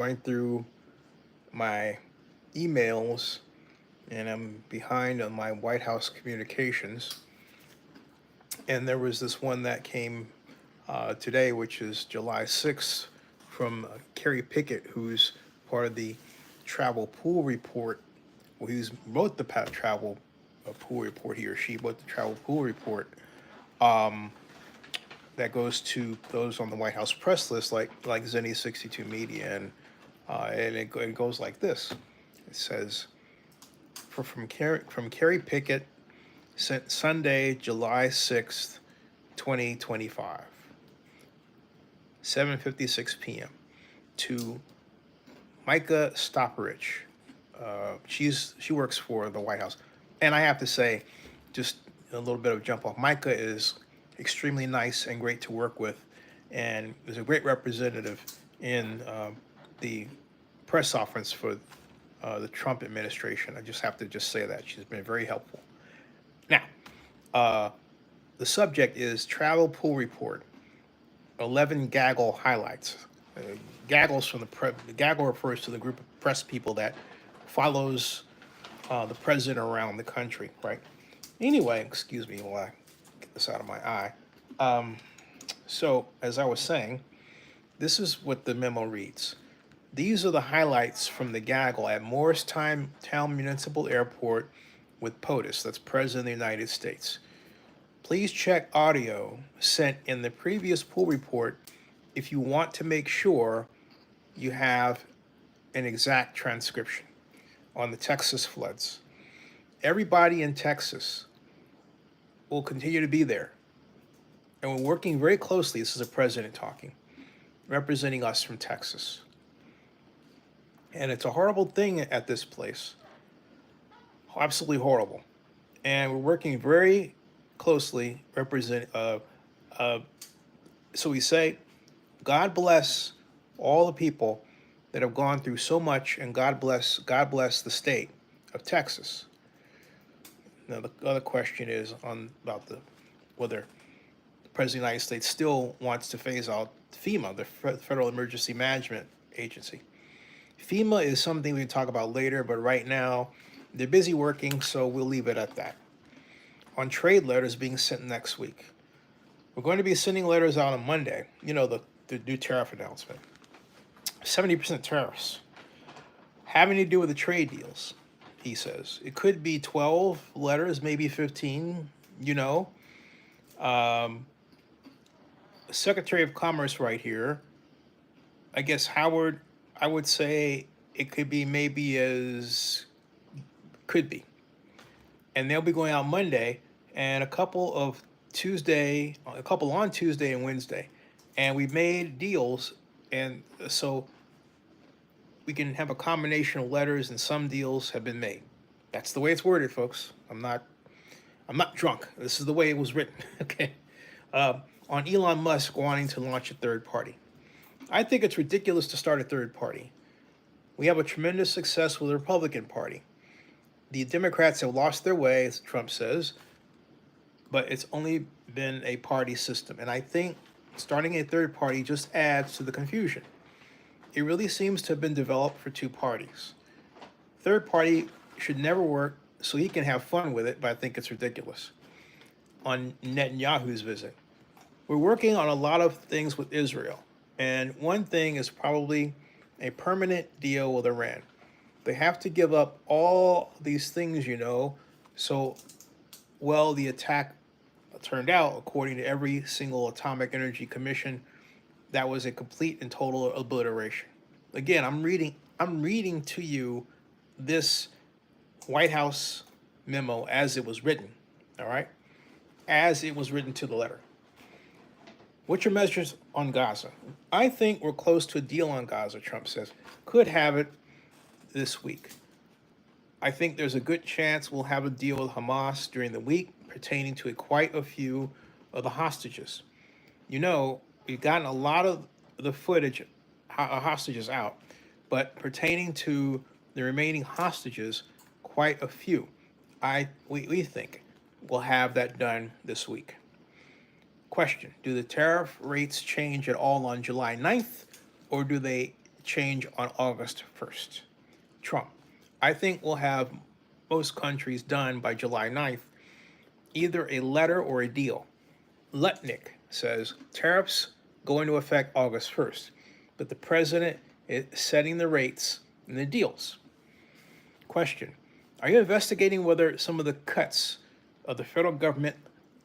going through my emails and I'm behind on my White House communications. And there was this one that came today, which is July 6th, from Kerry Pickett, who's part of the travel pool report. Well, he wrote the travel pool report, he or she wrote the travel pool report um, that goes to those on the White House press list, like Zenny 62 Media. And it goes like this. It says, from Kerry Pickett, sent Sunday, July 6th, 2025, 7:56 p.m. to Micah Stopperich. She works for the White House, and I have to say, just a little bit of jump off. Micah is extremely nice and great to work with, and is a great representative in the press office for the Trump administration. I just have to just say that she's been very helpful. Now, uh, the subject is travel pool report. 11 gaggle highlights. Uh, Gaggles from the gaggle refers to the group of press people that follows the president around the country, right? Anyway, excuse me while I get this out of my eye. Um, so, as I was saying, this is what the memo reads. These are the highlights from the gaggle at Morristown Municipal Airport with POTUS, that's President of the United States. Please check audio sent in the previous pool report if you want to make sure you have an exact transcription on the Texas floods. Everybody in Texas will continue to be there. And we're working very closely. This is the president talking, representing us from Texas. And it's a horrible thing at this place. Absolutely horrible. And we're working very closely uh, so we say, God bless all the people that have gone through so much, and God bless the state of Texas. Now the other question is on about the whether the President of the United States still wants to phase out FEMA, the Federal Emergency Management Agency. FEMA is something we can talk about later, but right now they're busy working, so we'll leave it at that. On trade letters being sent next week. We're going to be sending letters out on Monday. You know, the new tariff announcement. 70% tariffs having to do with the trade deals, he says. It could be 12 letters, maybe 15, you know. Um, Secretary of Commerce right here. I guess Howard, I would say it could be maybe as, could be. And they'll be going out Monday and a couple on Tuesday and Wednesday. And we've made deals, and so we can have a combination of letters, and some deals have been made. That's the way it's worded, folks. I'm not drunk. This is the way it was written. Okay. On Elon Musk wanting to launch a third party. I think it's ridiculous to start a third party. We have a tremendous success with the Republican Party. The Democrats have lost their way, as Trump says, but it's only been a party system. And I think starting a third party just adds to the confusion. It really seems to have been developed for two parties. Third party should never work, so he can have fun with it, but I think it's ridiculous. On Netanyahu's visit, we're working on a lot of things with Israel. And one thing is probably a permanent deal with Iran. They have to give up all these things, you know, so well the attack turned out, according to every single Atomic Energy Commission, that was a complete and total obliteration. Again, I'm reading to you this White House memo as it was written, all right? As it was written to the letter. What's your measures on Gaza? I think we're close to a deal on Gaza, Trump says. Could have it this week. I think there's a good chance we'll have a deal with Hamas during the week pertaining to quite a few of the hostages. You know, we've gotten a lot of the footage, hostages out, but pertaining to the remaining hostages, quite a few. We think we'll have that done this week. Question: do the tariff rates change at all on July 9th, or do they change on August 1st. Trump, I think we'll have most countries done by July 9th, either a letter or a deal. Lutnick says tariffs go into effect August 1st, but the president is setting the rates and the deals. Question, are you investigating whether some of the cuts of the federal government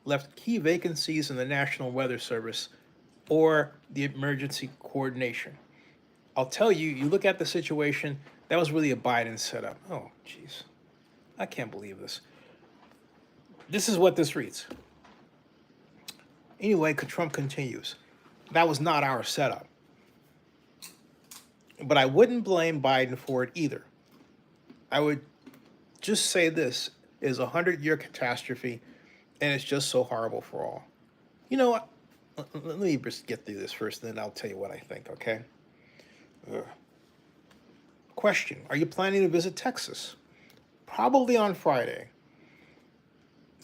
left key vacancies in the National Weather Service or the emergency coordination? I'll tell you, you look at the situation, that was really a Biden setup. Oh, jeez. I can't believe this. This is what this reads. Anyway, Trump continues. That was not our setup. But I wouldn't blame Biden for it either. I would just say this is a 100-year catastrophe, and it's just so horrible for all. You know what? Let me just get through this first, and then I'll tell you what I think, okay? Question, are you planning to visit Texas? Probably on Friday.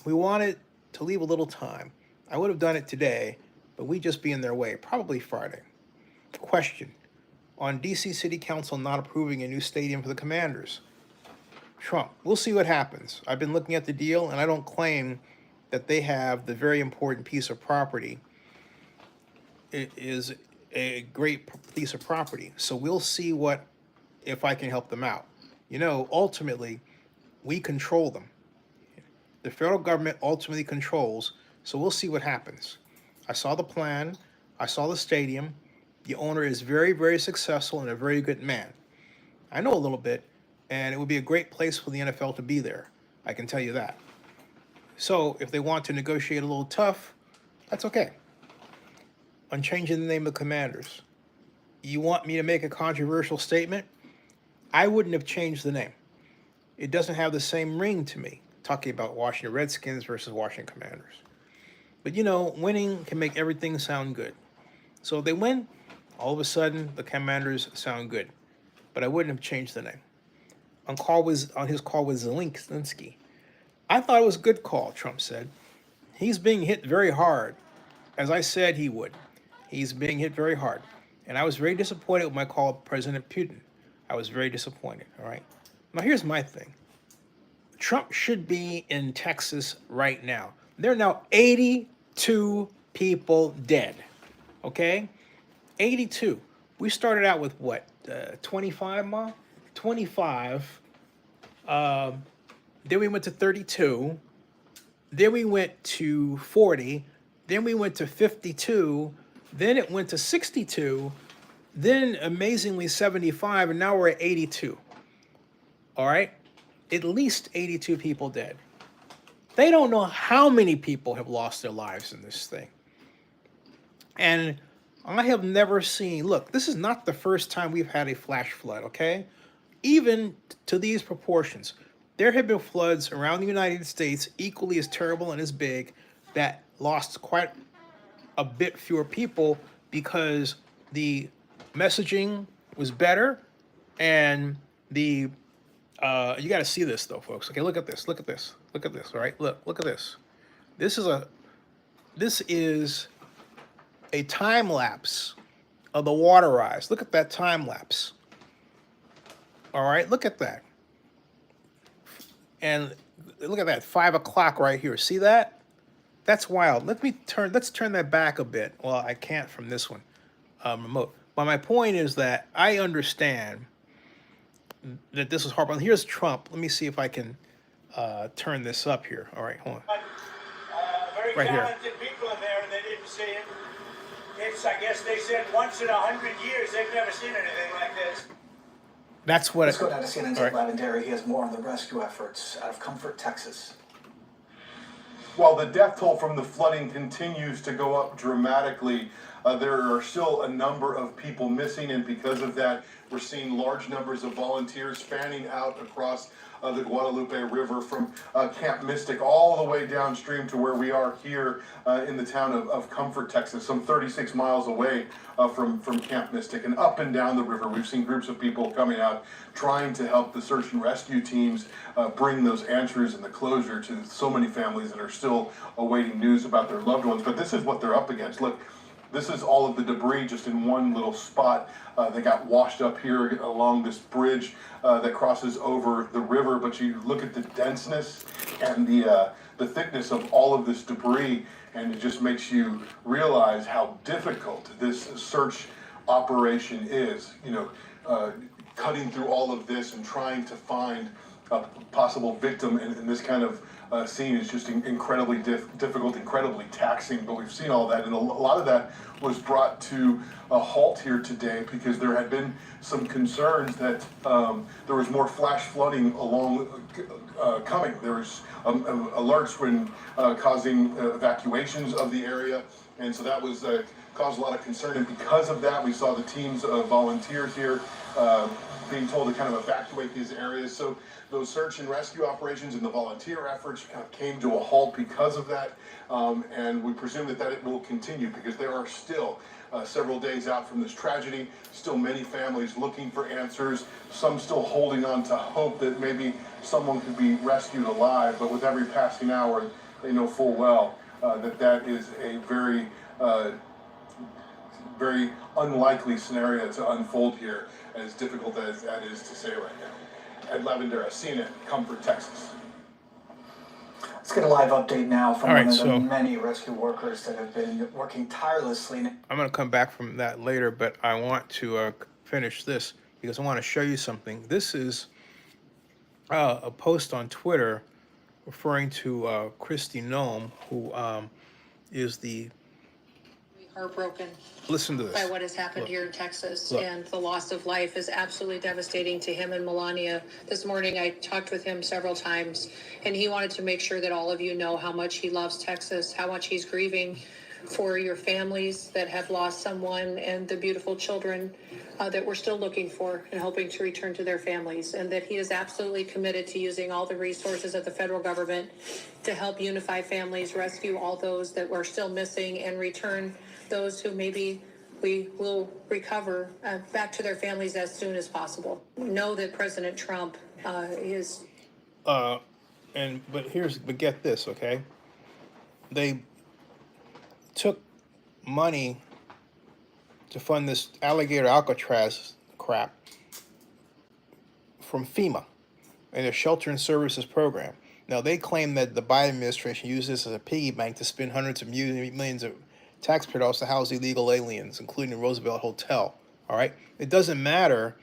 We wanted to leave a little time. I would have done it today, but we'd just be in their way, probably Friday. Question, on DC City Council not approving a new stadium for the Commanders. Trump, we'll see what happens. I've been looking at the deal, and I don't claim that they have the very important piece of property. It is a great piece of property. So we'll see if I can help them out. You know, ultimately, we control them. The federal government ultimately controls, so we'll see what happens. I saw the plan. I saw the stadium. The owner is very, very successful and a very good man. I know a little bit, and it would be a great place for the NFL to be there. I can tell you that. So if they want to negotiate a little tough, that's okay. On changing the name of the Commanders, you want me to make a controversial statement? I wouldn't have changed the name. It doesn't have the same ring to me, talking about Washington Redskins versus Washington Commanders. But you know, winning can make everything sound good. So if they win, all of a sudden the Commanders sound good. But I wouldn't have changed the name. On his call with Zelensky, I thought it was a good call, Trump said. He's being hit very hard, as I said he would. He's being hit very hard. And I was very disappointed with my call with President Putin. I was very disappointed, all right? Now here's my thing. Trump should be in Texas right now. There are now 82 people dead, okay? 82. We started out with what, 25, Ma? 25. Then we went to 32. Then we went to 40. Then we went to 52. Then it went to 62. Then amazingly 75. And now we're at 82. All right? At least 82 people dead. They don't know how many people have lost their lives in this thing. And I have never seen, look, this is not the first time we've had a flash flood, okay? Even to these proportions. There have been floods around the United States equally as terrible and as big that lost quite a bit fewer people because the messaging was better and the you got to see this though, folks. Okay, look at this. Look at this. Look at this. All right, look at this. This is a time lapse of the water rise. Look at that time lapse. All right, look at that. And look at that 5 o'clock right here. See that? That's wild. Let's turn that back a bit. Well, I can't from this one remote. But my point is that I understand that this is horrible. And here's Trump. Let me see if I can turn this up here. All right, hold on. Very right talented here. People in there, and they didn't see it. It's, I guess they said once in 100 years they've never seen anything like this. That's what. Let's go down to CNN's Lavendary. He has more on the rescue efforts out of Comfort, Texas. While the death toll from the flooding continues to go up dramatically, there are still a number of people missing, and because of that, we're seeing large numbers of volunteers fanning out across the Guadalupe River from Camp Mystic all the way downstream to where we are here in the town of Comfort, Texas, some 36 miles away from Camp Mystic. And up and down the river, we've seen groups of people coming out trying to help the search and rescue teams bring those answers and the closure to so many families that are still awaiting news about their loved ones. But this is what they're up against. Look, This is all of the debris just in one little spot that got washed up here along this bridge that crosses over the river. But you look at the denseness and the thickness of all of this debris, and it just makes you realize how difficult this search operation is. Cutting through all of this and trying to find a possible victim in this kind of scene is just incredibly difficult, incredibly taxing. But we've seen all that, and a lot of that was brought to a halt here today because there had been some concerns that there was more flash flooding along coming. There was alerts when causing evacuations of the area, and so that was caused a lot of concern. And because of that, we saw the teams of volunteers here being told to kind of evacuate these areas. So those search and rescue operations and the volunteer efforts kind of came to a halt because of that. And we presume that it will continue because there are still several days out from this tragedy, still many families looking for answers, some still holding on to hope that maybe someone could be rescued alive. But with every passing hour, they know full well that is a very, very unlikely scenario to unfold here, as difficult as that is to say right now. Ed Lavendera, CNN, Comfort, Texas. Let's get a live update now from All right, one of the so- many rescue workers that have been working tirelessly. I'm going to come back from that later, but I want to finish this because I want to show you something. This is a post on Twitter referring to Christy Noem, who is the... Heartbroken Listen to by this. what has happened here in Texas, Look. and the loss of life is absolutely devastating to him and Melania. This morning I talked with him several times, and he wanted to make sure that all of you know how much he loves Texas, how much he's grieving for your families that have lost someone, and the beautiful children that we're still looking for and hoping to return to their families, and that he is absolutely committed to using all the resources of the federal government to help unify families, rescue all those that were still missing, and return those who maybe we will recover back to their families as soon as possible. Know that President Trump is... But get this, okay? They took money to fund this Alligator Alcatraz crap from FEMA and their Shelter and Services program. Now, they claim that the Biden administration used this as a piggy bank to spend hundreds of millions of taxpayer dollars to house illegal aliens, including the Roosevelt Hotel. All right? It doesn't matter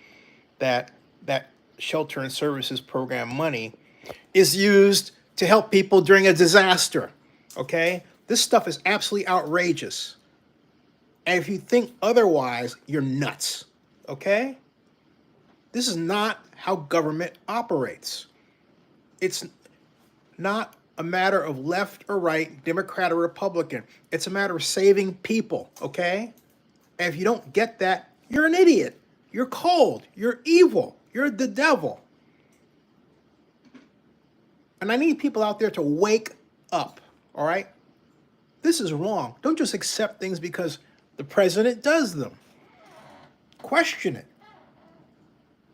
that that Shelter and Services program money is used to help people during a disaster. Okay? This stuff is absolutely outrageous. And if you think otherwise, you're nuts. Okay? This is not how government operates. It's not a matter of left or right, Democrat or Republican. It's a matter of saving people, okay? And if you don't get that, you're an idiot. You're cold. You're evil. You're the devil. And I need people out there to wake up, all right? This is wrong. Don't just accept things because the president does them. Question it.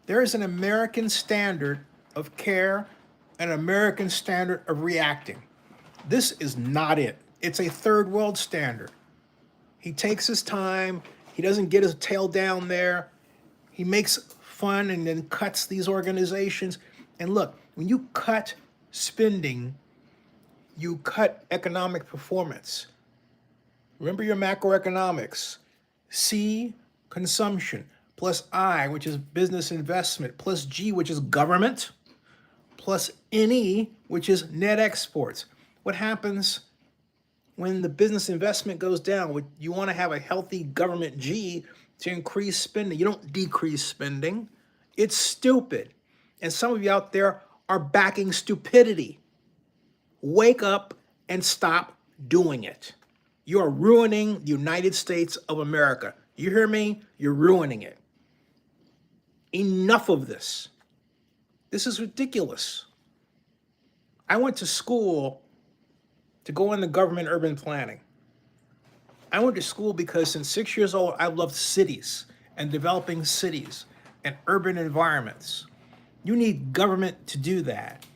There is an American standard of care, an American standard of reacting. This is not it. It's a third world standard. He takes his time. He doesn't get his tail down there. He makes fun and then cuts these organizations. And look, when you cut spending, you cut economic performance. Remember your macroeconomics. C, consumption, plus I, which is business investment, plus G, which is government, plus NE, which is net exports. What happens when the business investment goes down? You want to have a healthy government G to increase spending. You don't decrease spending. It's stupid. And some of you out there are backing stupidity. Wake up and stop doing it. You are ruining the United States of America. You hear me? You're ruining it. Enough of this. This is ridiculous. I went to school to go into government urban planning. I went to school because since 6 years old, I loved cities and developing cities and urban environments. You need government to do that.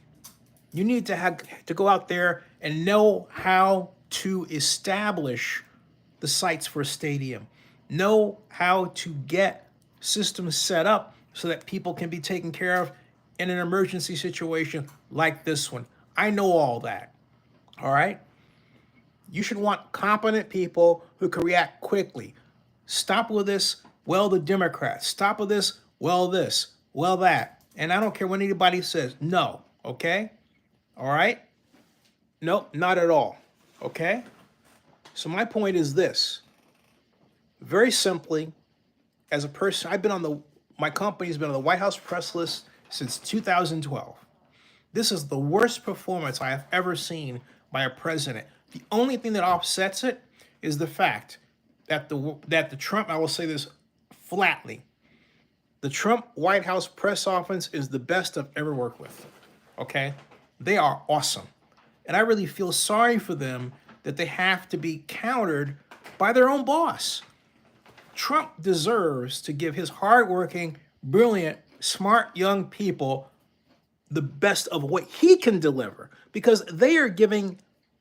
You need to go out there and know how to establish the sites for a stadium, know how to get systems set up so that people can be taken care of in an emergency situation like this one. I know all that. All right? You should want competent people who can react quickly. Stop with this, well, the Democrats. Stop with this, well, this, well, that. And I don't care what anybody says. No, okay? All right? Nope, not at all. Okay? So my point is this. Very simply, as a person, my company's been on the White House press list since 2012. This is the worst performance I have ever seen by a president. The only thing that offsets it is the fact that the Trump, I will say this flatly, the Trump White House press office is the best I've ever worked with. Okay? They are awesome. And I really feel sorry for them that they have to be countered by their own boss. Trump deserves to give his hardworking, brilliant, smart young people the best of what he can deliver, because they are giving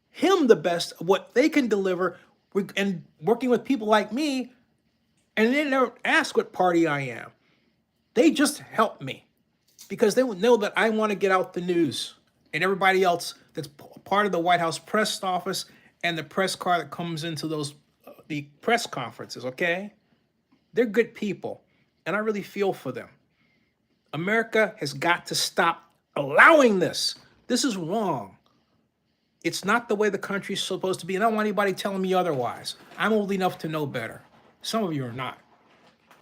him the best of what they can deliver and working with people like me, and they never ask what party I am. They just help me because they would know that I want to get out the news, and everybody else that's part of the White House press office and the press car that comes into those the press conferences, okay? They're good people, and I really feel for them. America has got to stop allowing this. This is wrong. It's not the way the country's supposed to be, and I don't want anybody telling me otherwise. I'm old enough to know better. Some of you are not.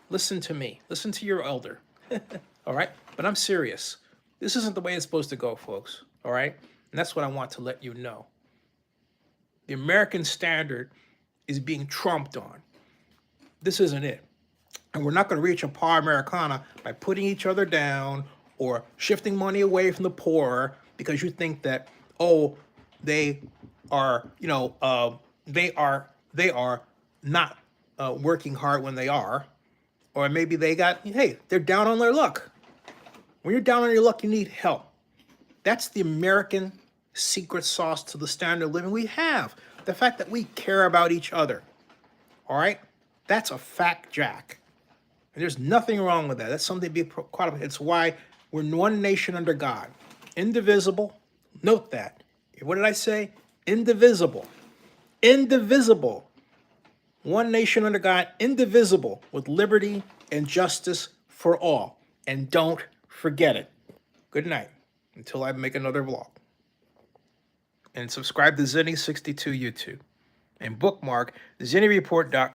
Listen to me. Listen to your elder. All right? But I'm serious. This isn't the way it's supposed to go, folks. All right? And that's what I want to let you know. The American standard is being trumped on. This isn't it. And we're not going to reach a par Americana by putting each other down or shifting money away from the poor because you think that, oh, they are, they are not working hard when they are. Or maybe they're down on their luck. When you're down on your luck, you need help. That's the American secret sauce to the standard of living we have. The fact that we care about each other. All right? That's a fact, Jack. And there's nothing wrong with that. That's something to be proud of. It's why we're one nation under God. Indivisible. Note that. What did I say? Indivisible. Indivisible. One nation under God, indivisible, with liberty and justice for all. And don't forget it. Good night. Until I make another vlog. And subscribe to Zenny62 YouTube. And bookmark ZennyReport.com.